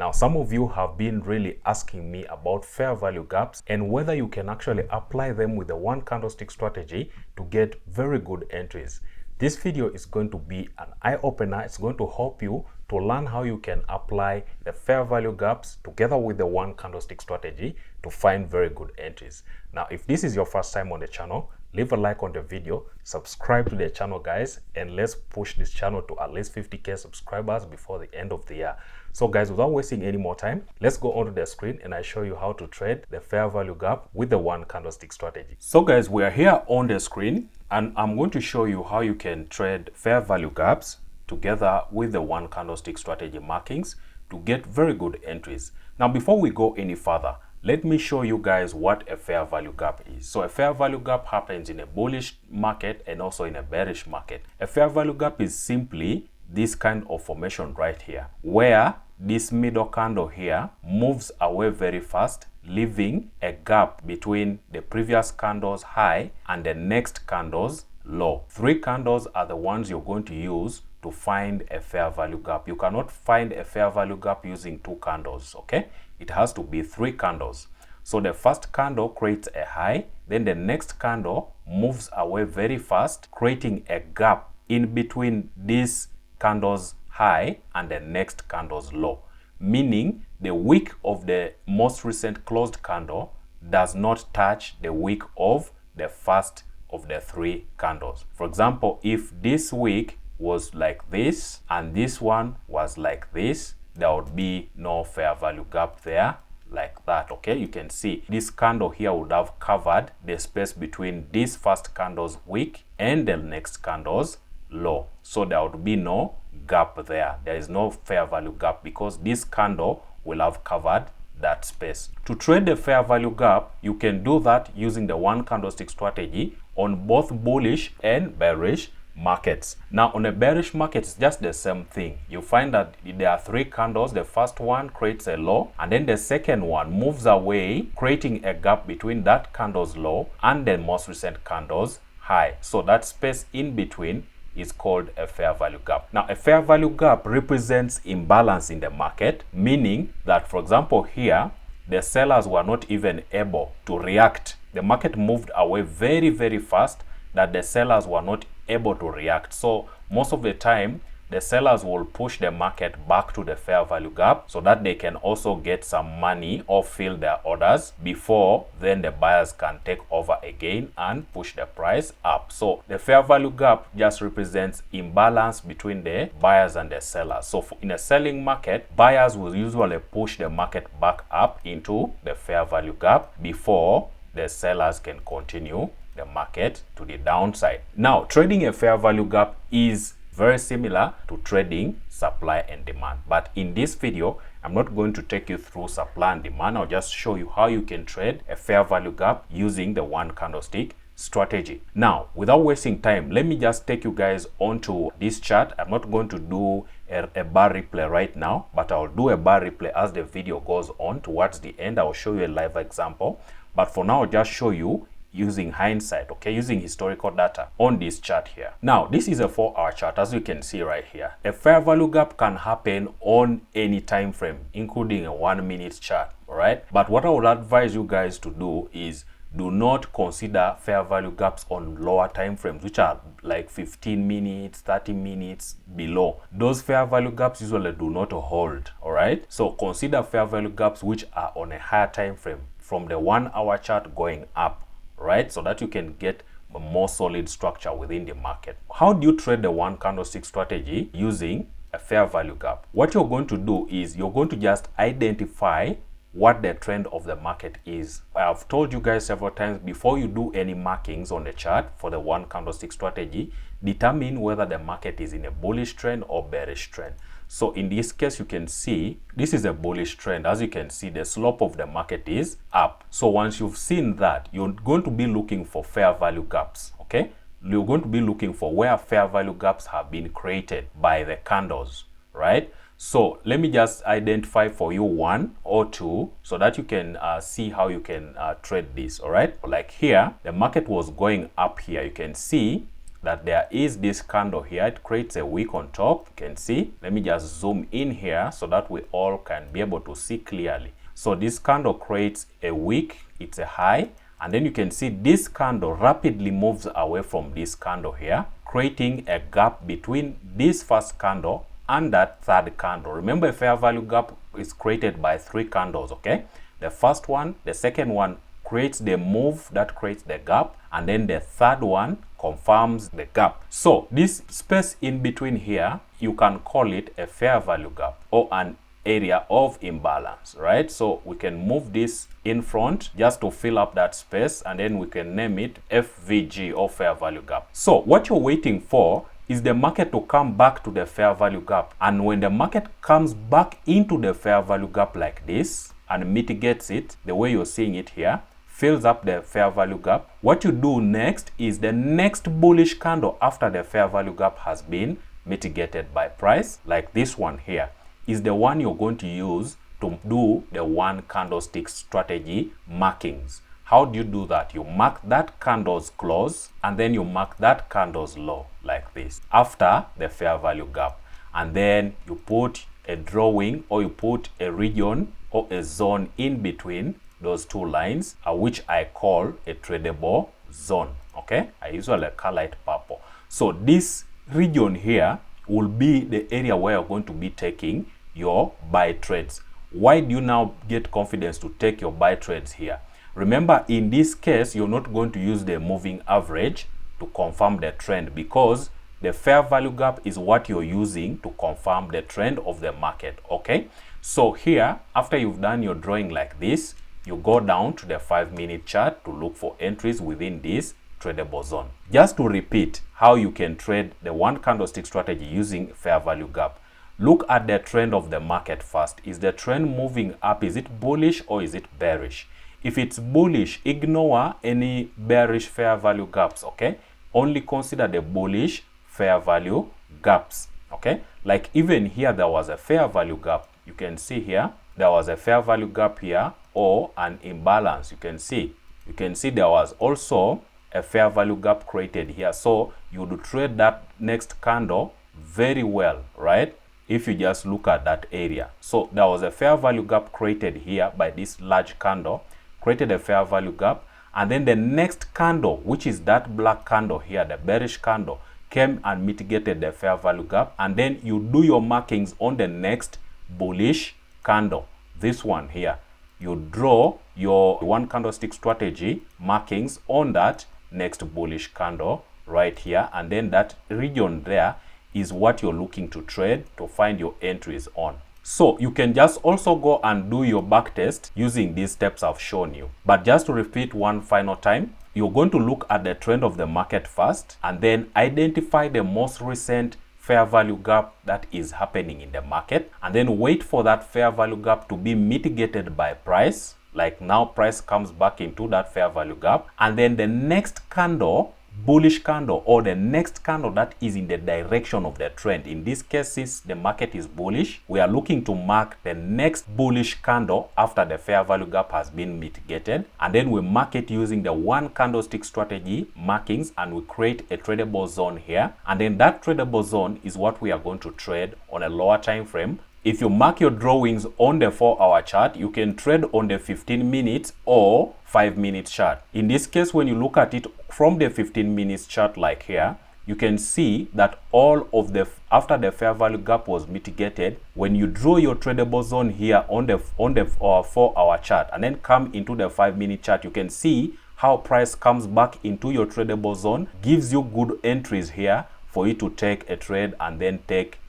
Now, some of you have been really asking me about fair value gaps and whether you can actually apply them with the one candlestick strategy to get very good entries. This video is going to be an eye-opener. It's going to help you to learn how you can apply the fair value gaps together with the one candlestick strategy to find very good entries. Now, if this is your first time on the channel, leave a like on the video, subscribe to the channel, guys, and let's push this channel to at least 50k subscribers before the end of the year. So guys, without wasting any more time, let's go onto the screen and I show you how to trade the fair value gap with the one candlestick strategy. So guys, we are here on the screen and I'm going to show you how you can trade fair value gaps together with the one candlestick strategy markings to get very good entries. Now, before we go any further, let me show you guys what a fair value gap is. So a fair value gap happens in a bullish market and also in a bearish market. A fair value gap is simply this kind of formation right here, where this middle candle here moves away very fast, leaving a gap between the previous candle's high and the next candle's low. 3 candles are the ones you're going to use to find a fair value gap. You cannot find a fair value gap using 2 candles, okay? It has to be 3 candles. So the first candle creates a high, then the next candle moves away very fast, creating a gap in between this candle's high and the next candle's low, meaning the wick of the most recent closed candle does not touch the wick of the first of the 3 candles. For example, if this wick was like this and this one was like this, there would be no fair value gap there like that. Okay, you can see this candle here would have covered the space between this first candle's wick and the next candle's low, so there would be no gap there. There is no fair value gap because this candle will have covered that space. To trade the fair value gap, you can do that using the one candlestick strategy on both bullish and bearish markets. Now, on a bearish market, it's just the same thing. You find that there are 3 candles. The first one creates a low, and then the second one moves away, creating a gap between that candle's low and the most recent candle's high. So that space in between is called a fair value gap. Now, a fair value gap represents imbalance in the market, meaning that, for example, here, the sellers were not even able to react. The market moved away very, very fast that the sellers were not able to react. So most of the time, the sellers will push the market back to the fair value gap so that they can also get some money or fill their orders before then the buyers can take over again and push the price up. So the fair value gap just represents imbalance between the buyers and the sellers. So in a selling market, buyers will usually push the market back up into the fair value gap before the sellers can continue the market to the downside. Now, trading a fair value gap is very similar to trading supply and demand, but in this video I'm not going to take you through supply and demand. I'll just show you how you can trade a fair value gap using the one candlestick strategy. Now, without wasting time, let me just take you guys onto this chart. I'm not going to do a bar replay right now, but I'll do a bar replay as the video goes on. Towards the end, I'll show you a live example, but for now I'll just show you using hindsight, okay, using historical data on this chart here. Now, this is a 4-hour chart, as you can see right here. A fair value gap can happen on any time frame, including a 1-minute chart, all right? But what I would advise you guys to do is do not consider fair value gaps on lower time frames, which are like 15 minutes, 30 minutes below. Those fair value gaps usually do not hold, all right? So consider fair value gaps which are on a higher time frame, from the 1-hour chart going up, right, so that you can get a more solid structure within the market. How do you trade the one candlestick strategy using a fair value gap? What you're going to do is you're going to just identify what the trend of the market is. I've told you guys several times, before you do any markings on the chart for the one candlestick strategy, determine whether the market is in a bullish trend or bearish trend. So in this case, you can see this is a bullish trend. As you can see, the slope of the market is up. So once you've seen that, you're going to be looking for fair value gaps, okay? You're going to be looking for where fair value gaps have been created by the candles, right? So let me just identify for you 1 or 2 so that you can see how you can trade this, all right? Like here, the market was going up here. You can see that there is this candle here. It creates a wick on top. You can see. Let me just zoom in here so that we all can be able to see clearly. So this candle creates a wick. It's a high. And then you can see this candle rapidly moves away from this candle here, creating a gap between this first candle and that third candle. Remember, a fair value gap is created by 3 candles, okay? The first one, the second one creates the move that creates the gap, and then the third one confirms the gap. So this space in between here, you can call it a fair value gap or an area of imbalance, right? So we can move this in front just to fill up that space, and then we can name it FVG or fair value gap. So what you're waiting for is the market to come back to the fair value gap. And when the market comes back into the fair value gap like this and mitigates it the way you're seeing it here, fills up the fair value gap, what you do next is the next bullish candle after the fair value gap has been mitigated by price, like this one here, is the one you're going to use to do the one candlestick strategy markings. How do you do that? You mark that candle's close and then you mark that candle's low like this after the fair value gap, and then you put a drawing or you put a region or a zone in between those 2 lines, which I call a tradable zone. Okay, I usually color it purple. So this region here will be the area where you're going to be taking your buy trades. Why do you now get confidence to take your buy trades here? Remember, in this case, you're not going to use the moving average to confirm the trend, because the fair value gap is what you're using to confirm the trend of the market. Okay, so here, after you've done your drawing like this, you go down to the 5-minute chart to look for entries within this tradable zone. Just to repeat how you can trade the one candlestick strategy using fair value gap. Look at the trend of the market first. Is the trend moving up? Is it bullish or is it bearish? If it's bullish, ignore any bearish fair value gaps, okay? Only consider the bullish fair value gaps, okay? Like even here, there was a fair value gap. You can see here, there was a fair value gap here or an imbalance. You can see there was also a fair value gap created here. So you would trade that next candle very well, right? If you just look at that area. So there was a fair value gap created here by this large candle, created a fair value gap, and then the next candle, which is that black candle here, the bearish candle, came and mitigated the fair value gap, and then you do your markings on the next bullish candle, this one here. You draw your one candlestick strategy markings on that next bullish candle right here, and then that region there is what you're looking to trade to find your entries on. So you can just also go and do your backtest using these steps I've shown you. But just to repeat one final time, you're going to look at the trend of the market first, and then identify the most recent fair value gap that is happening in the market, and then wait for that fair value gap to be mitigated by price. Like now price comes back into that fair value gap, and then the next candle, bullish candle, or the next candle that is in the direction of the trend. In this case, since the market is bullish, we are looking to mark the next bullish candle after the fair value gap has been mitigated, and then we mark it using the one candlestick strategy markings, and we create a tradable zone here, and then that tradable zone is what we are going to trade on a lower time frame. If you mark your drawings on the 4-hour chart, you can trade on the 15 minutes or 5-minute chart. In this case, when you look at it from the 15 minutes chart like here, you can see that all of the after the fair value gap was mitigated, when you draw your tradable zone here on the 4-hour chart and then come into the 5-minute chart, you can see how price comes back into your tradable zone, gives you good entries here for you to take a trade and then take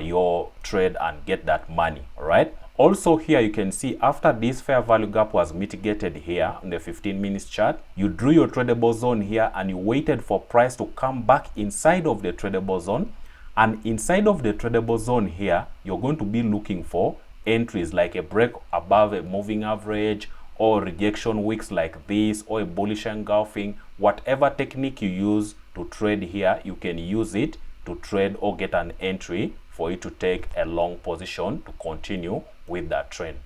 your trade and get that money. All right, also here you can see after this fair value gap was mitigated here on the 15 minutes chart, you drew your tradable zone here and you waited for price to come back inside of the tradable zone, and inside of the tradable zone here you're going to be looking for entries like a break above a moving average or rejection wicks like this, or a bullish engulfing. Whatever technique you use to trade here, you can use it to trade or get an entry for you to take a long position to continue with that trend.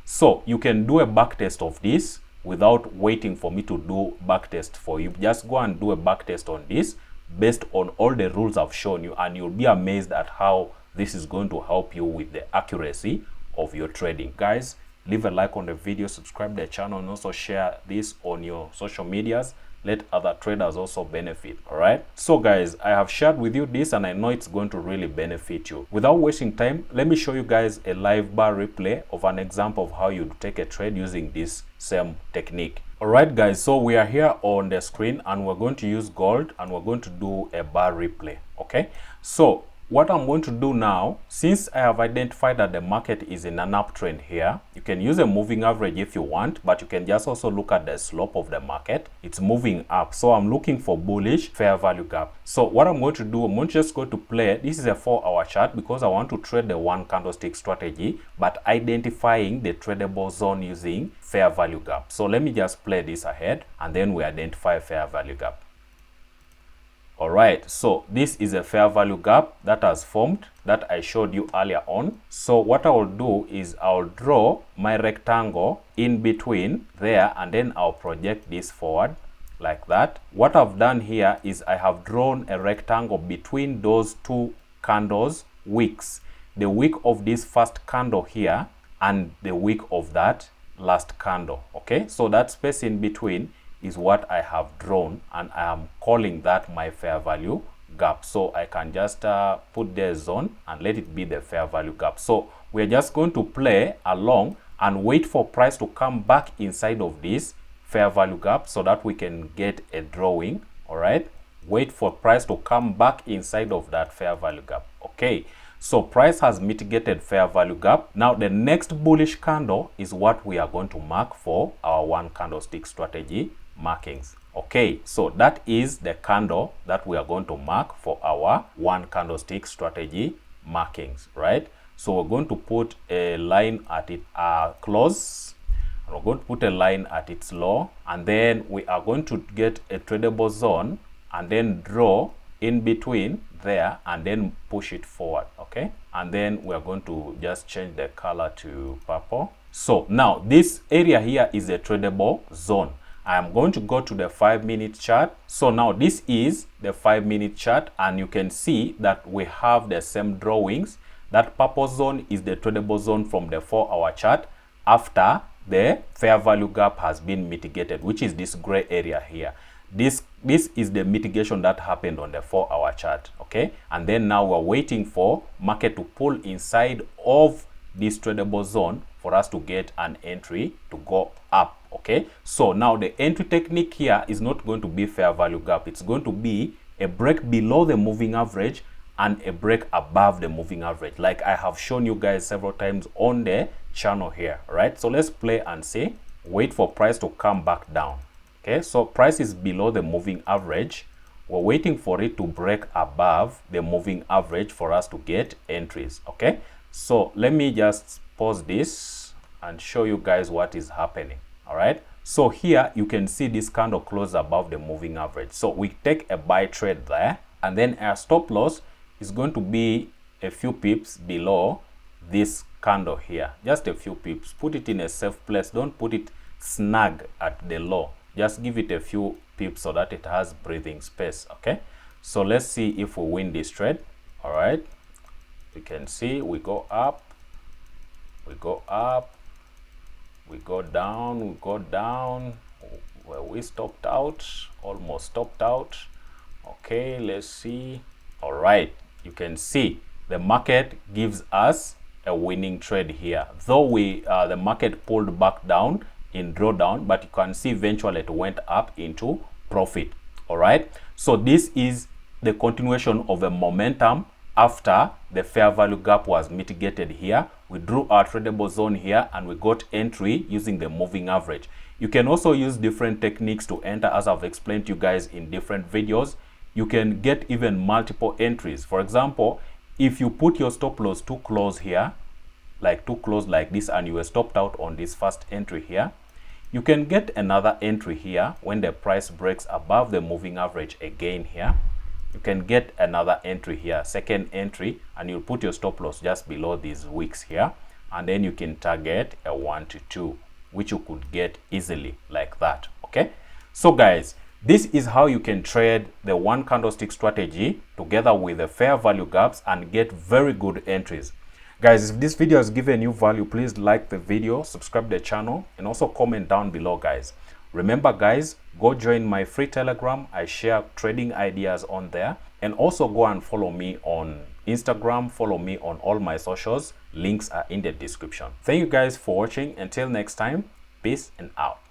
So you can do a backtest of this without waiting for me to do backtest for you. Just go and do a backtest on this based on all the rules I've shown you, and you'll be amazed at how this is going to help you with the accuracy of your trading. Guys, leave a like on the video, subscribe to the channel, and also share this on your social medias. Let other traders also benefit. All right, so guys, I have shared with you this and I know it's going to really benefit you. Without wasting time, let me show you guys a live bar replay of an example of how you take a trade using this same technique. All right guys, so we are here on the screen and we're going to use gold and we're going to do a bar replay. Okay, so what I'm going to do now, since I have identified that the market is in an uptrend here, you can use a moving average if you want, but you can just also look at the slope of the market. It's moving up, so I'm looking for bullish fair value gap. So what I'm going to do, I'm going to just go to play. This is a 4-hour chart because I want to trade the one candlestick strategy, but identifying the tradable zone using fair value gap. So let me just play this ahead and then we identify fair value gap. All right, so this is a fair value gap that has formed that I showed you earlier on. So what I will do is I'll draw my rectangle in between there and then I'll project this forward like that. What I've done here is I have drawn a rectangle between those two candles wicks, the wick of this first candle here and the wick of that last candle. Okay, so that space in between is what I have drawn and I am calling that my fair value gap. So I can just put the zone and let it be the fair value gap. So we're just going to play along and wait for price to come back inside of this fair value gap so that we can get a drawing. All right, wait for price to come back inside of that fair value gap. Okay, so price has mitigated fair value gap. Now the next bullish candle is what we are going to mark for our one candlestick strategy markings. Okay, so that is the candle that we are going to mark for our one candlestick strategy markings, right? So we're going to put a line at its close, and we're going to put a line at its low, and then we are going to get a tradable zone and then draw in between there and then push it forward. Okay, and then we're going to just change the color to purple. So now this area here is a tradable zone. I am going to go to the 5-minute chart. So now this is the 5-minute chart and you can see that we have the same drawings. That purple zone is the tradable zone from the 4-hour chart after the fair value gap has been mitigated, which is this gray area here. This is the mitigation that happened on the 4-hour chart. Okay, and then now we're waiting for market to pull inside of this tradable zone for us to get an entry to go up. Okay, so now the entry technique here is not going to be fair value gap. It's going to be a break below the moving average and a break above the moving average, like I have shown you guys several times on the channel here. Right, so let's play and see. Wait for price to come back down. Okay, so price is below the moving average. We're waiting for it to break above the moving average for us to get entries. Okay, so let me just pause this and show you guys what is happening. All right, so here you can see this candle close above the moving average. So we take a buy trade there, and then our stop loss is going to be a few pips below this candle here, just a few pips. Put it in a safe place, don't put it snag at the low, just give it a few pips so that it has breathing space. Okay, so let's see if we win this trade. All right, you can see we go up, we go up, we go down, we go down, where we stopped out, almost stopped out. Okay, let's see. All right, you can see the market gives us a winning trade here, though the market pulled back down in drawdown, but you can see eventually it went up into profit. All right, so this is the continuation of a momentum after the fair value gap was mitigated here. We drew our tradable zone here and we got entry using the moving average. You can also use different techniques to enter, as I've explained to you guys in different videos. You can get even multiple entries. For example, if you put your stop loss too close here, like too close like this, and you were stopped out on this first entry here, you can get another entry here when the price breaks above the moving average again here. You can get another entry here, second entry, and you'll put your stop loss just below these wicks here, and then you can target a 1 to 2, which you could get easily like that. Okay, so guys, This is how you can trade the one candlestick strategy together with the fair value gaps and get very good entries. Guys, if this video has given you value, please like the video, subscribe to the channel, and also comment down below, guys. Remember, guys, go join my free Telegram. I share trading ideas on there. And also go and follow me on Instagram, follow me on all my socials. Links are in the description. Thank you guys for watching. Until next time, peace and out.